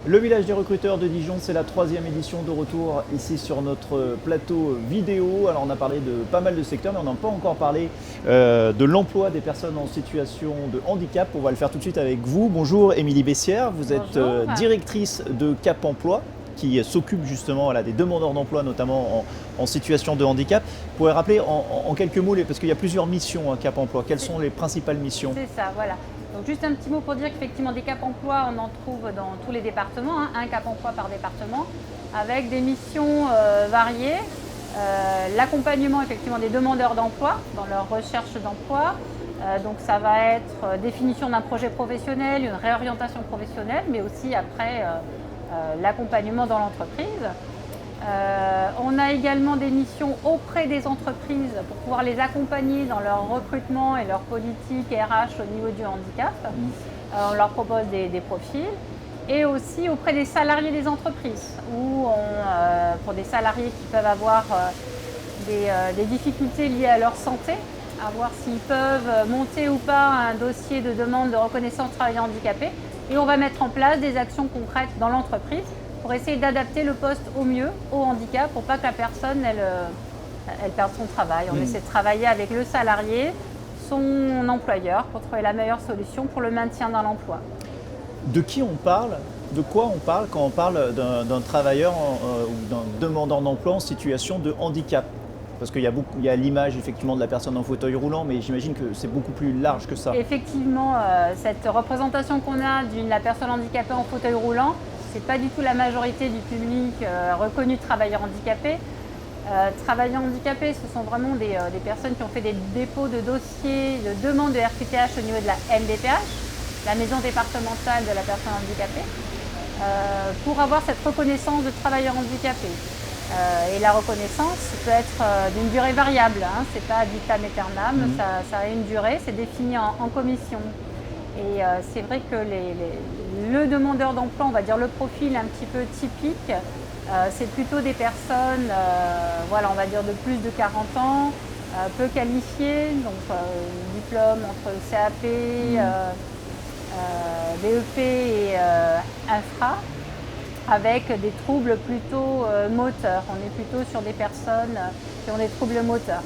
Le village des recruteurs de Dijon, c'est la troisième édition de retour ici sur notre plateau vidéo. Alors on a parlé de pas mal de secteurs, mais on n'a pas encore parlé de l'emploi des personnes en situation de handicap. On va le faire tout de suite avec vous. Bonjour Émilie Bessière, vous êtes Bonjour. directrice de Cap Emploi qui s'occupe justement des demandeurs d'emploi, notamment en situation de handicap. Vous pouvez rappeler en quelques mots, parce qu'il y a plusieurs missions à Cap Emploi. Quelles sont les principales missions? C'est ça, voilà. Donc juste un petit mot pour dire qu'effectivement des Cap Emploi, on en trouve dans tous les départements, un Cap Emploi par département, avec des missions variées. L'accompagnement effectivement des demandeurs d'emploi dans leur recherche d'emploi. Donc ça va être définition d'un projet professionnel, une réorientation professionnelle, mais aussi après l'accompagnement dans l'entreprise. On a également des missions auprès des entreprises pour pouvoir les accompagner dans leur recrutement et leur politique RH au niveau du handicap. On leur propose des profils. Et aussi auprès des salariés des entreprises, où pour des salariés qui peuvent avoir des difficultés liées à leur santé, à voir s'ils peuvent monter ou pas un dossier de demande de reconnaissance travailleur handicapé. Et on va mettre en place des actions concrètes dans l'entreprise pour essayer d'adapter le poste au mieux au handicap pour pas que la personne elle perde son travail. On essaie de travailler avec le salarié, son employeur pour trouver la meilleure solution pour le maintien dans l'emploi. De qui on parle? De quoi on parle quand on parle d'un travailleur ou d'un demandeur d'emploi en situation de handicap? Parce qu'il y a l'image effectivement de la personne en fauteuil roulant, mais j'imagine que c'est beaucoup plus large que ça. Effectivement, cette représentation qu'on a de la personne handicapée en fauteuil roulant, c'est pas du tout la majorité du public reconnu travailleur handicapé. Travailleurs handicapés, ce sont vraiment des personnes qui ont fait des dépôts de dossiers, de demandes de RQTH au niveau de la MDPH, la maison départementale de la personne handicapée, pour avoir cette reconnaissance de travailleur handicapé. Et la reconnaissance peut être d'une durée variable, c'est pas vitam aeternam, ça a une durée, c'est défini en commission. Et c'est vrai que le demandeur d'emploi, on va dire le profil un petit peu typique, c'est plutôt des personnes, voilà, on va dire de plus de 40 ans, peu qualifiées, donc diplôme entre CAP, BEP et infra, avec des troubles plutôt moteurs. On est plutôt sur des personnes qui ont des troubles moteurs.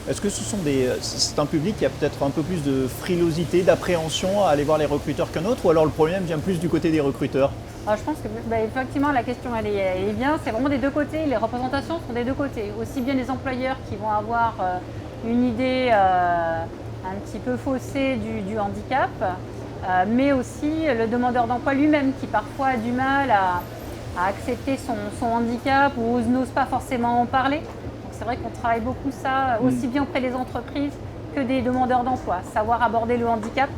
Est-ce que c'est un public qui a peut-être un peu plus de frilosité, d'appréhension à aller voir les recruteurs qu'un autre, ou alors le problème vient plus du côté des recruteurs? Alors, je pense que effectivement la question elle est bien, c'est vraiment des deux côtés, les représentations sont des deux côtés. Aussi bien les employeurs qui vont avoir une idée un petit peu faussée du handicap, mais aussi le demandeur d'emploi lui-même qui parfois a du mal à accepter son handicap ou n'ose pas forcément en parler. Donc c'est vrai qu'on travaille beaucoup ça, aussi bien auprès des entreprises que des demandeurs d'emploi, savoir aborder le handicap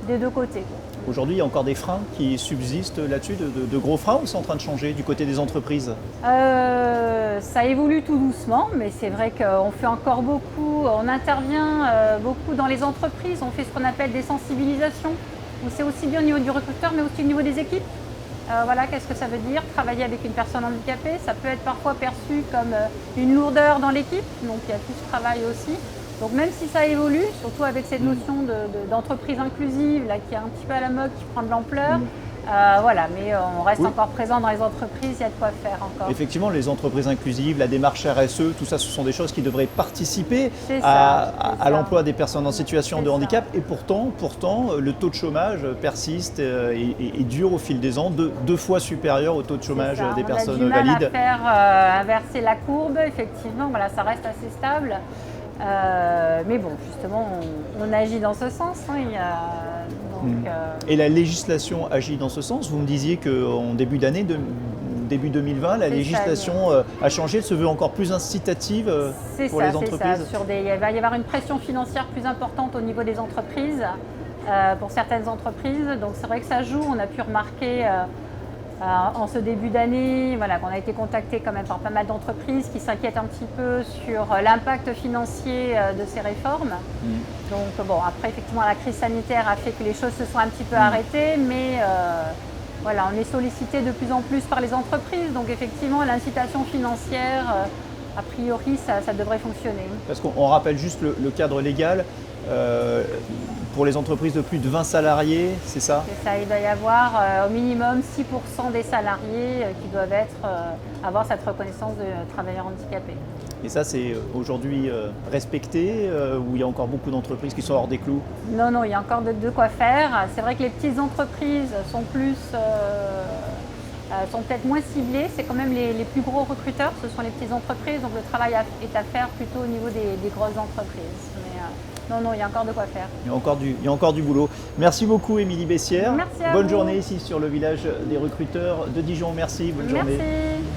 des deux côtés. Aujourd'hui, il y a encore des freins qui subsistent là-dessus, de gros freins, ou c'est en train de changer du côté des entreprises? Ça évolue tout doucement, mais c'est vrai qu'on fait encore beaucoup, on intervient beaucoup dans les entreprises, on fait ce qu'on appelle des sensibilisations, où c'est aussi bien au niveau du recruteur, mais aussi au niveau des équipes. Voilà, qu'est-ce que ça veut dire? Travailler avec une personne handicapée, ça peut être parfois perçu comme une lourdeur dans l'équipe, donc il y a tout ce travail aussi. Donc même si ça évolue, surtout avec cette notion d'entreprise inclusive là, qui est un petit peu à la mode, qui prend de l'ampleur, voilà, mais on reste encore présent dans les entreprises, il y a de quoi faire encore. Effectivement, les entreprises inclusives, la démarche RSE, tout ça, ce sont des choses qui devraient participer C'est à ça. l'emploi des personnes en situation de C'est handicap. ça. Et pourtant, le taux de chômage persiste et dure au fil des ans, deux fois supérieur au taux de chômage des personnes on a du mal valides. à faire inverser la courbe, effectivement, voilà, ça reste assez stable. Mais bon, justement, on agit dans ce sens. Et la législation agit dans ce sens. Vous me disiez qu'en début d'année, début 2020, la législation a changé, elle se veut encore plus incitative pour les entreprises. Il va y avoir une pression financière plus importante au niveau des entreprises, pour certaines entreprises. Donc c'est vrai que ça joue. On a pu remarquer en ce début d'année, voilà, qu'on a été contacté quand même par pas mal d'entreprises qui s'inquiètent un petit peu sur l'impact financier de ces réformes. Donc bon, après effectivement la crise sanitaire a fait que les choses se sont un petit peu arrêtées, mais voilà, on est sollicité de plus en plus par les entreprises. Donc effectivement l'incitation financière, a priori, ça devrait fonctionner. Parce qu'on rappelle juste le cadre légal. pour les entreprises de plus de 20 salariés, c'est ça? C'est ça, il doit y avoir au minimum 6% des salariés qui doivent avoir cette reconnaissance de travailleurs handicapés. Et ça, c'est aujourd'hui respecté ou il y a encore beaucoup d'entreprises qui sont hors des clous? Non, non, il y a encore de quoi faire. C'est vrai que les petites entreprises sont sont peut-être moins ciblées. C'est quand même les plus gros recruteurs, ce sont les petites entreprises. Donc le travail est à faire plutôt au niveau des grosses entreprises. Mais non, il y a encore de quoi faire. Il y a encore du boulot. Merci beaucoup, Émilie Bessières. Merci à Bonne vous. journée ici sur le village des recruteurs de Dijon. Merci, bonne journée. Merci.